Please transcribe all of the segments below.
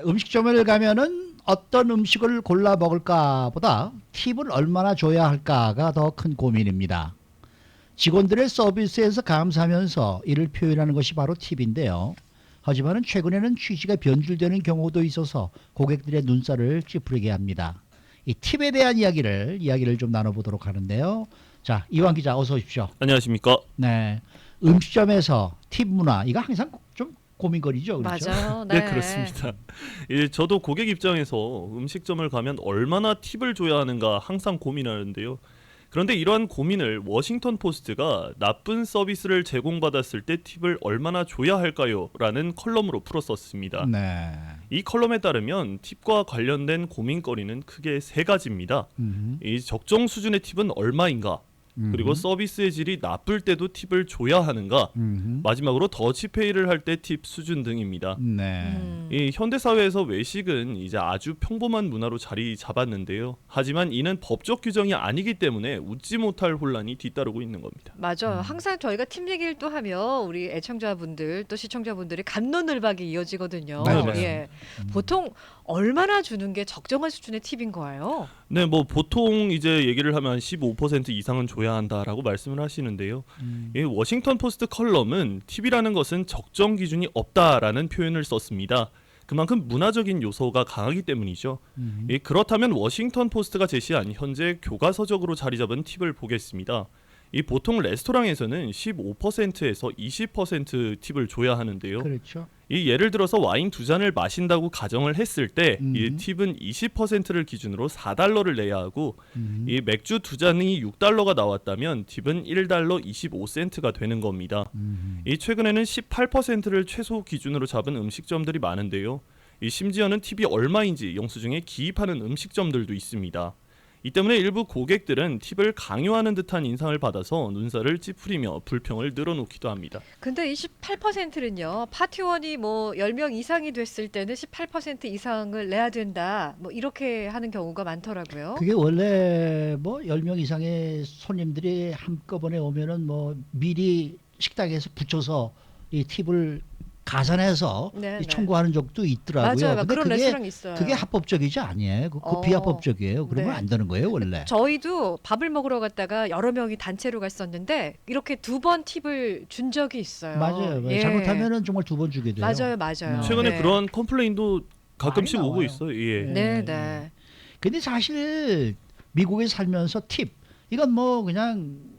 음식점을 가면은 어떤 음식을 골라 먹을까 보다 팁을 얼마나 줘야 할까가 더 큰 고민입니다. 직원들의 서비스에서 감사하면서 이를 표현하는 것이 바로 팁인데요. 하지만 최근에는 취지가 변질되는 경우도 있어서 고객들의 눈살을 찌푸리게 합니다. 이 팁에 대한 이야기를 좀 나눠보도록 하는데요. 자, 이완 기자 어서 오십시오. 안녕하십니까? 네, 음식점에서 팁 문화 이거 항상 좀 고민거리죠, 그렇죠? 맞아요. 네, 그렇습니다. 저도 고객 입장에서 음식점을 가면 얼마나 팁을 줘야 하는가 항상 고민하는데요. 그런데 이러한 고민을 워싱턴 포스트가 나쁜 서비스를 제공받았을 때 팁을 얼마나 줘야 할까요? 라는 컬럼으로 풀었었습니다. 네. 이 컬럼에 따르면 팁과 관련된 고민거리는 크게 세 가지입니다. 이 적정 수준의 팁은 얼마인가? 그리고 서비스의 질이 나쁠 때도 팁을 줘야 하는가? 마지막으로 더치페이를 할 때 팁 수준 등입니다. 네. 이 현대 사회에서 외식은 이제 아주 평범한 문화로 자리 잡았는데요. 하지만 이는 법적 규정이 아니기 때문에 웃지 못할 혼란이 뒤따르고 있는 겁니다. 맞아요. 항상 저희가 팀 얘기를 또 하면 우리 애청자분들 또 시청자분들이 갑론을박이 이어지거든요. 맞아요. 예. 보통 얼마나 주는 게 적정한 수준의 팁인 거예요? 네, 뭐 보통 이제 얘기를 하면 15% 이상은 줘야 한다라고 말씀을 하시는데요. 이 워싱턴 포스트 컬럼은 팁이라는 것은 적정 기준이 없다라는 표현을 썼습니다. 그만큼 문화적인 요소가 강하기 때문이죠. 그렇다면 워싱턴 포스트가 제시한 현재 교과서적으로 자리 잡은 팁을 보겠습니다. 이 보통 레스토랑에서는 15%에서 20% 팁을 줘야 하는데요. 그렇죠. 이 예를 들어서 와인 두 잔을 마신다고 가정을 했을 때 이 팁은 20%를 기준으로 4달러를 내야 하고 이 맥주 두 잔이 6달러가 나왔다면 팁은 1달러 25센트가 되는 겁니다. 이 최근에는 18%를 최소 기준으로 잡은 음식점들이 많은데요. 이 심지어는 팁이 얼마인지 영수증에 기입하는 음식점들도 있습니다. 이 때문에 일부 고객들은 팁을 강요하는 듯한 인상을 받아서 눈살을 찌푸리며 불평을 늘어놓기도 합니다. 근데 이 18%는요. 파티원이 뭐 10명 이상이 됐을 때는 18% 이상을 내야 된다. 뭐 이렇게 하는 경우가 많더라고요. 그게 원래 뭐 10명 이상의 손님들이 한꺼번에 오면은 뭐 미리 식당에서 붙여서 이 팁을 가산해서 네, 네. 청구하는 적도 있더라고요. 맞아요. 근데 그런 그게 레스토랑 있어요. 그게 합법적이지 아니에요. 그거 비합법적이에요. 그러면 네. 안 되는 거예요, 원래. 저희도 밥을 먹으러 갔다가 여러 명이 단체로 갔었는데 이렇게 2번 팁을 준 적이 있어요. 맞아요. 예. 잘못하면은 정말 2번 주게 돼요. 맞아요. 최근에 네. 그런 컴플레인도 가끔씩 많이 오고 나와요. 있어요. 예. 네. 근데 사실 미국에 살면서 팁 이건 뭐 그냥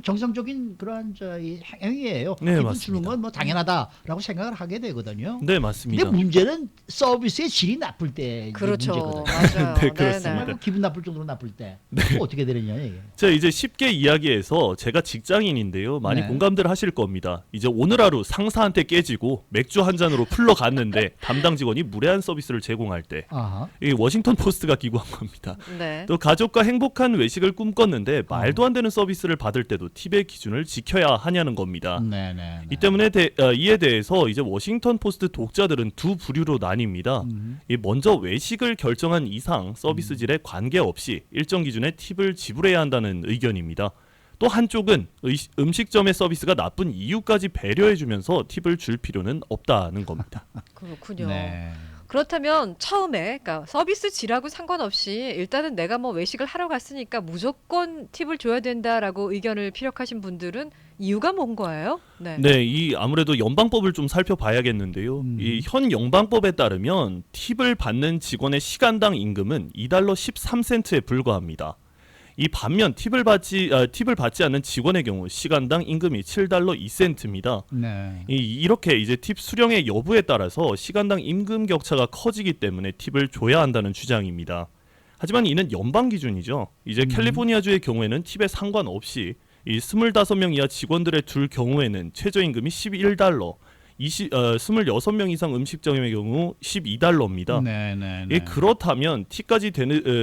정상적인 그러한 이 행위예요. 네, 팁을 맞습니다. 주는 건 뭐 당연하다라고 생각을 하게 되거든요. 네, 맞습니다. 근데 문제는 서비스의 질이 나쁠 때 그렇죠. 문제거든요. 맞아요. 네, 그렇습니다. 정말 기분 나쁠 정도로 나쁠 때 그거 어떻게 되느냐 이게. 자, 이제 쉽게 이야기해서 제가 직장인인데요. 많이 네. 공감들 하실 겁니다. 이제 오늘 하루 상사한테 깨지고 맥주 한 잔으로 풀러 갔는데 담당 직원이 무례한 서비스를 제공할 때 아하. 이 워싱턴 포스트가 기고한 겁니다. 네. 또 가족과 행복한 외식을 꿈꿨는데 말도 안 되는 서비스를 받을 때도 팁의 기준을 지켜야 하냐는 겁니다. 네네. 이 때문에 이에 대해서 이제 워싱턴 포스트 독자들은 두 부류로 나뉩니다. 이 먼저 외식을 결정한 이상 서비스 질에 관계없이 일정 기준의 팁을 지불해야 한다는 의견입니다. 또 한쪽은 음식점의 서비스가 나쁜 이유까지 배려해주면서 팁을 줄 필요는 없다는 겁니다. 그렇군요. 네. 그렇다면 처음에 그러니까 서비스 질하고 상관없이 일단은 내가 뭐 외식을 하러 갔으니까 무조건 팁을 줘야 된다라고 의견을 피력하신 분들은 이유가 뭔 거예요? 네. 네, 이 아무래도 연방법을 좀 살펴봐야겠는데요. 이 현 연방법에 따르면 팁을 받는 직원의 시간당 임금은 2달러 13센트에 불과합니다. 이 반면 팁을 받지 않는 직원의 경우 시간당 임금이 7달러 2센트입니다. 네. 이렇게 이제 팁 수령의 여부에 따라서 시간당 임금 격차가 커지기 때문에 팁을 줘야 한다는 주장입니다. 하지만 이는 연방 기준이죠. 이제 캘리포니아주의 경우에는 팁에 상관없이 이 25명 이하 직원들의 둘 경우에는 최저임금이 11달러, 26명 이상 음식점의 경우 12달러입니다. 네네. 그렇다면 팁까지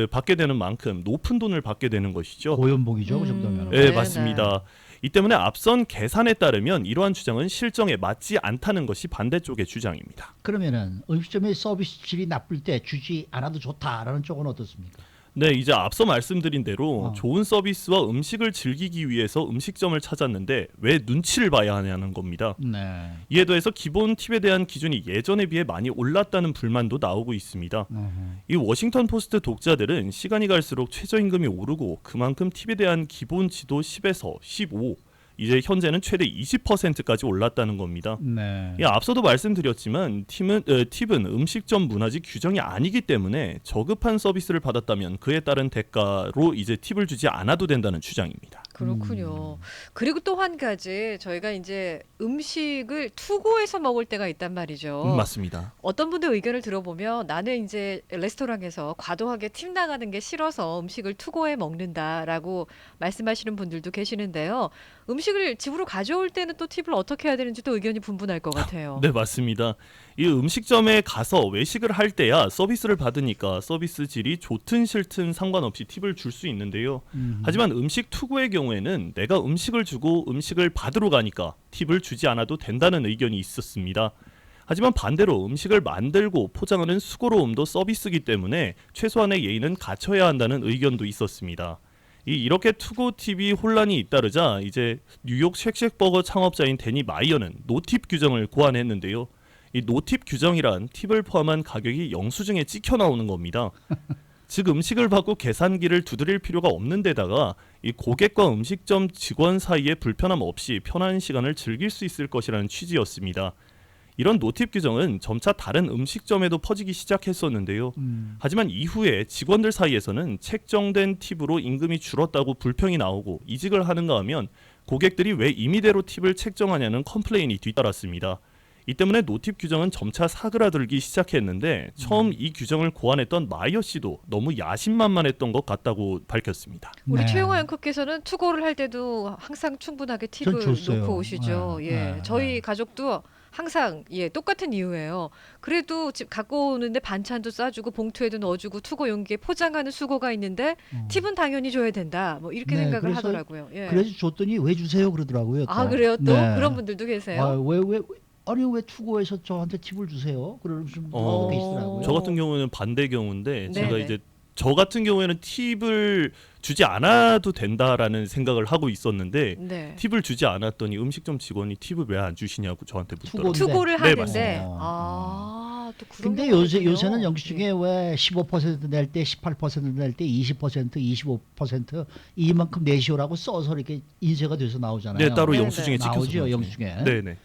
받게 되는 만큼 높은 돈을 받게 되는 것이죠. 고연봉이죠, 그 정도면. 네, 네, 맞습니다. 이 때문에 앞선 계산에 따르면 이러한 주장은 실정에 맞지 않다는 것이 반대쪽의 주장입니다. 그러면은 음식점의 서비스 질이 나쁠 때 주지 않아도 좋다라는 쪽은 어떻습니까? 네, 이제 앞서 말씀드린 대로 어. 좋은 서비스와 음식을 즐기기 위해서 음식점을 찾았는데 왜 눈치를 봐야 하냐는 겁니다. 네. 이에 더해서 기본 팁에 대한 기준이 예전에 비해 많이 올랐다는 불만도 나오고 있습니다. 이 워싱턴 포스트 독자들은 시간이 갈수록 최저임금이 오르고 그만큼 팁에 대한 기본치도 10에서 15, 이제 현재는 최대 20%까지 올랐다는 겁니다. 네. 앞서도 말씀드렸지만 팁은 음식점 문화재 규정이 아니기 때문에 저급한 서비스를 받았다면 그에 따른 대가로 이제 팁을 주지 않아도 된다는 주장입니다. 그렇군요. 그리고 또 한 가지 저희가 이제 음식을 투고해서 먹을 때가 있단 말이죠. 맞습니다. 어떤 분들 의견을 들어보면 나는 이제 레스토랑에서 과도하게 팁 나가는 게 싫어서 음식을 투고해 먹는다라고 말씀하시는 분들도 계시는데요. 음식을 집으로 가져올 때는 또 팁을 어떻게 해야 되는지 또 의견이 분분할 것 같아요. 네, 맞습니다. 이 음식점에 가서 외식을 할 때야 서비스를 받으니까 서비스 질이 좋든 싫든 상관없이 팁을 줄 수 있는데요. 하지만 음식 투고의 경우에는 내가 음식을 주고 음식을 받으러 가니까 팁을 주지 않아도 된다는 의견이 있었습니다. 하지만 반대로 음식을 만들고 포장하는 수고로움도 서비스이기 때문에 최소한의 예의는 갖춰야 한다는 의견도 있었습니다. 이렇게 투고 팁이 혼란이 잇따르자 이제 뉴욕 쉑쉑버거 창업자인 데니 마이어는 노팁 규정을 고안했는데요. 이 노팁 규정이란 팁을 포함한 가격이 영수증에 찍혀 나오는 겁니다. 즉 음식을 받고 계산기를 두드릴 필요가 없는 데다가 이 고객과 음식점 직원 사이에 불편함 없이 편한 시간을 즐길 수 있을 것이라는 취지였습니다. 이런 노팁 규정은 점차 다른 음식점에도 퍼지기 시작했었는데요. 하지만 이후에 직원들 사이에서는 책정된 팁으로 임금이 줄었다고 불평이 나오고 이직을 하는가 하면 고객들이 왜 임의대로 팁을 책정하냐는 컴플레인이 뒤따랐습니다. 이 때문에 노팁 규정은 점차 사그라들기 시작했는데 처음 이 규정을 고안했던 마이어 씨도 너무 야심만만했던 것 같다고 밝혔습니다. 우리 네. 최영호 앵커께서는 투고를 할 때도 항상 충분하게 팁을 전 줬어요. 놓고 오시죠. 네, 예, 네, 저희 네. 가족도 항상 똑같은 이유예요. 그래도 집 갖고 오는데 반찬도 싸주고 봉투에도 넣어주고 투고 용기에 포장하는 수고가 있는데 팁은 당연히 줘야 된다. 뭐 이렇게 네, 생각을 그래서 하더라고요. 예. 그래서 줬더니 왜 주세요 그러더라고요. 또. 아 그래요? 또 네. 그런 분들도 계세요? 아, 왜 아니 왜 투고해서 저한테 팁을 주세요? 그러는 분도 어, 계시더라고요. 저 같은 경우에는 반대 경우인데 제가 네네. 이제 저 같은 경우에는 팁을 주지 않아도 된다라는 생각을 하고 있었는데 네. 팁을 주지 않았더니 음식점 직원이 팁을 왜 안 주시냐고 저한테 묻더라고요. 투고. 투고를 네, 하는데 맞습니다. 또 그런 근데 경우가 요새 있군요. 요새는 영수증에 왜 15%낼 때, 18%낼 때, 20%, 25% 이만큼 내시오라고 써서 이렇게 인쇄가 돼서 나오잖아요. 네, 따로 네, 영수증에 네. 찍혀서 나오죠, 나오죠. 영수증에. 네네.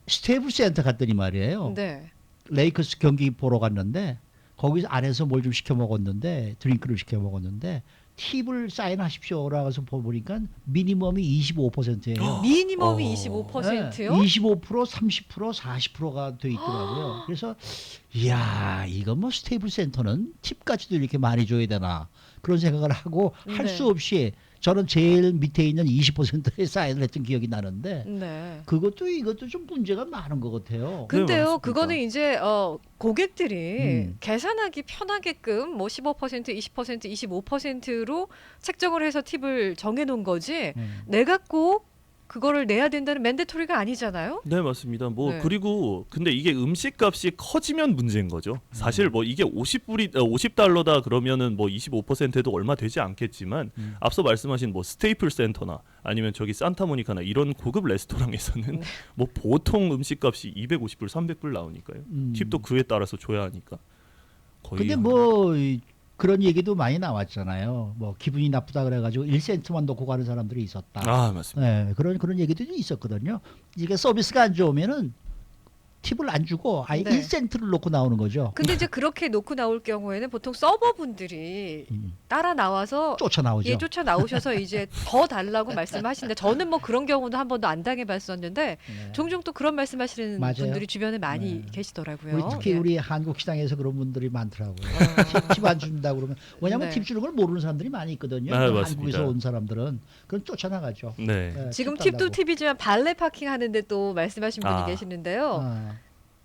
스테이블 센터 갔더니 말이에요. 네. 레이커스 경기 보러 갔는데 거기서 안에서 뭘 좀 시켜 먹었는데 드링크를 시켜 먹었는데 팁을 사인하십시오라고 해서 보니까 미니멈이 25%예요. 미니멈이 어. 25%요? 25%, 30%, 40%가 돼 있더라고요. 그래서 이야 이거 뭐 스테이블 센터는 팁까지도 이렇게 많이 줘야 되나 그런 생각을 하고 할 수 네. 없이 저는 제일 밑에 있는 20%에 사인을 했던 기억이 나는데 네. 그것도 이것도 좀 문제가 많은 것 같아요. 근데요, 맞습니다. 그거는 이제 고객들이 음. 계산하기 편하게끔 뭐 15%, 20%, 25%로 책정을 해서 팁을 정해놓은 거지. 내가 꼭 그거를 내야 된다는 맨데토리가 아니잖아요. 네, 맞습니다. 뭐 네. 그리고 근데 이게 음식값이 커지면 문제인 거죠. 사실 뭐 이게 50달러다 그러면은 뭐 25%도 얼마 되지 않겠지만 앞서 말씀하신 뭐 스테이플 센터나 아니면 저기 산타모니카나 이런 고급 레스토랑에서는 뭐 보통 음식값이 250불, 300불 나오니까요. 팁도 그에 따라서 줘야 하니까. 거의 근데 뭐 그런 얘기도 많이 나왔잖아요. 뭐 기분이 나쁘다 그래가지고 1센트만 놓고 가는 사람들이 있었다. 맞습니다. 네, 그런 얘기도 좀 있었거든요. 이게 서비스가 안 좋으면은 팁을 안 주고 아예 네. 1센트를 놓고 나오는 거죠. 근데 이제 그렇게 놓고 나올 경우에는 보통 서버분들이 따라 나와서 쫓아 나오죠. 쫓아 나오셔서 이제 더 달라고 말씀하시는데 저는 뭐 그런 경우도 한 번도 안 당해봤었는데 네. 종종 또 그런 말씀하시는 맞아요. 분들이 주변에 많이 네. 계시더라고요. 우리 특히 예. 우리 한국 시장에서 그런 분들이 많더라고요. 팁 안 준다 그러면 왜냐하면 네. 팁 주는 걸 모르는 사람들이 많이 있거든요. 아, 그 맞습니다. 한국에서 온 사람들은 그건 쫓아나가죠. 네. 네, 지금 팁도 팁도 안 나고. 팁이지만 발레 파킹 하는데 또 말씀하신 분이 아. 계시는데요. 아,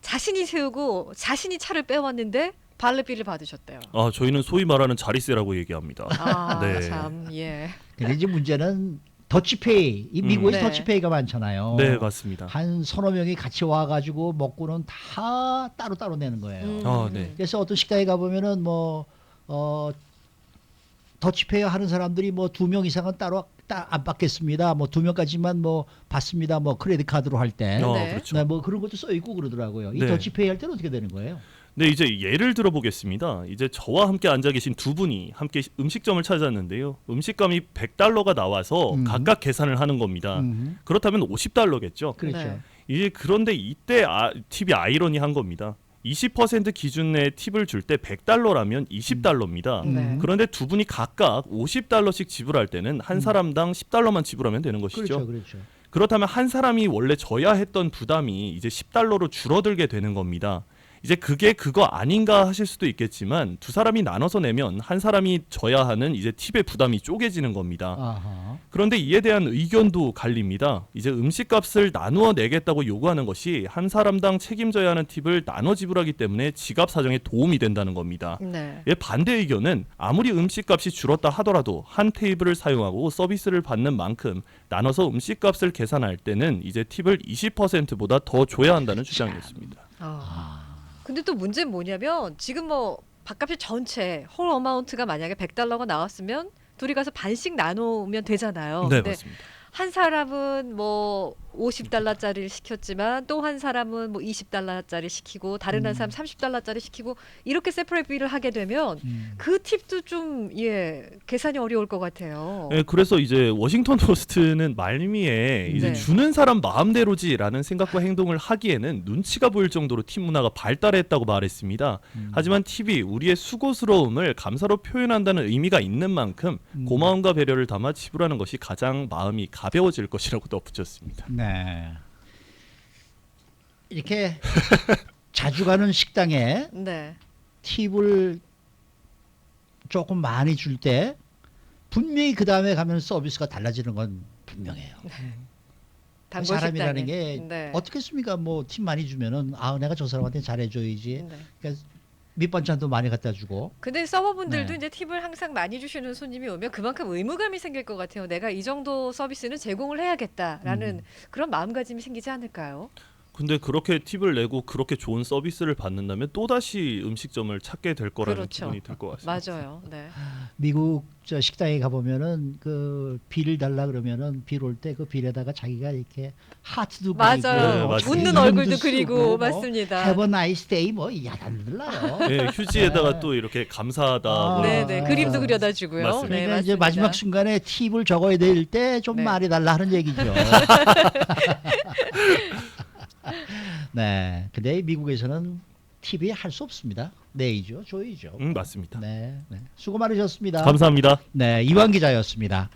자신이 세우고 자신이 차를 빼왔는데 발레비를 받으셨대요. 저희는 소위 말하는 자리세라고 얘기합니다. 아, 네. 참, 예. 근데 이제 문제는 더치페이, 이 미국에 네. 더치페이가 많잖아요. 네, 맞습니다. 한 서너 명이 같이 와가지고 먹고는 다 따로따로 내는 거예요. 네. 그래서 어떤 식당에 가보면은 더치페이 하는 사람들이 뭐 2명 이상은 따로 안 받겠습니다. 뭐 2명까지만 뭐 받습니다. 뭐 크레딧 카드로 할 때. 네. 그렇죠. 네, 뭐 그런 것도 써 있고 그러더라고요. 이 네. 더치페이 할 때는 어떻게 되는 거예요? 네, 이제 예를 들어보겠습니다. 이제 저와 함께 앉아 계신 두 분이 함께 음식점을 찾았는데요. 음식값이 100달러가 나와서 각각 계산을 하는 겁니다. 그렇다면 50달러겠죠. 그렇죠. 네. 이제 그런데 이때 팁이 아이러니한 겁니다. 20% 기준 내 팁을 줄 때 100달러라면 20달러입니다. 네. 그런데 두 분이 각각 50달러씩 지불할 때는 한 사람당 10달러만 지불하면 되는 것이죠. 그렇죠. 그렇죠. 그렇다면 한 사람이 원래 져야 했던 부담이 이제 10달러로 줄어들게 되는 겁니다. 이제 그게 그거 아닌가 하실 수도 있겠지만 두 사람이 나눠서 내면 한 사람이 져야 하는 이제 팁의 부담이 쪼개지는 겁니다. 아하. 그런데 이에 대한 의견도 갈립니다. 이제 음식값을 나누어 내겠다고 요구하는 것이 한 사람당 책임져야 하는 팁을 나눠 지불하기 때문에 지갑 사정에 도움이 된다는 겁니다. 네. 반대 의견은 아무리 음식값이 줄었다 하더라도 한 테이블을 사용하고 서비스를 받는 만큼 나눠서 음식값을 계산할 때는 이제 팁을 20%보다 더 줘야 한다는 주장이었습니다. 근데 또 문제는 뭐냐면 지금 뭐 밥값이 전체 홀 어마운트가 만약에 100달러가 나왔으면 둘이 가서 반씩 나누면 되잖아요. 네, 근데 맞습니다. 한 사람은 뭐 50달러짜리를 시켰지만 또 한 사람은 뭐 20달러짜리 시키고 다른 한 사람 30달러짜리 시키고 이렇게 세퍼레이트 비를 하게 되면 그 팁도 좀 계산이 어려울 것 같아요. 네, 그래서 이제 워싱턴 포스트는 말미에 이제 네. 주는 사람 마음대로지라는 생각과 행동을 하기에는 눈치가 보일 정도로 팁 문화가 발달했다고 말했습니다. 하지만 팁이 우리의 수고스러움을 감사로 표현한다는 의미가 있는 만큼 고마움과 배려를 담아 지불하는 것이 가장 마음이 가벼워질 것이라고 덧붙였습니다. 네. 이렇게 자주 가는 식당에 네. 팁을 조금 많이 줄 때 분명히 그 다음에 가면 서비스가 달라지는 건 분명해요. 단골 사람이라는 식당에. 게 네. 어떻겠습니까? 뭐 팁 많이 주면은 내가 저 사람한테 잘해줘야지. 네. 그러니까 밑반찬도 많이 갖다 주고. 근데 서버분들도 네. 이제 팁을 항상 많이 주시는 손님이 오면 그만큼 의무감이 생길 것 같아요. 내가 이 정도 서비스는 제공을 해야겠다라는 그런 마음가짐이 생기지 않을까요? 근데 그렇게 팁을 내고 그렇게 좋은 서비스를 받는다면 또다시 음식점을 찾게 될 거라는 그렇죠. 기분이 들 것 같습니다. 맞아요. 네. 미국 저 식당에 가보면은 그 비를 달라 그러면은 비 올 때 그 빌에다가 자기가 이렇게 하트도 맞아요. 네, 맞습니다. 웃는 이름도 얼굴도 쓰고 그리고 뭐 맞습니다. Have a nice day 뭐 야단 들라요. 네, 휴지에다가 또 이렇게 감사하다. 뭐 네, 이런 네. 아, 그림도 그려다 주고요. 맞습니다. 네, 그러니까 이제 맞습니다. 마지막 순간에 팁을 적어야 될 때 좀 네. 말해달라 하는 얘기죠. 네, 근데 미국에서는 팁이 할 수 없습니다. 내이죠, 조이죠. 맞습니다. 네, 네. 수고 많으셨습니다. 감사합니다. 네, 이완 기자였습니다.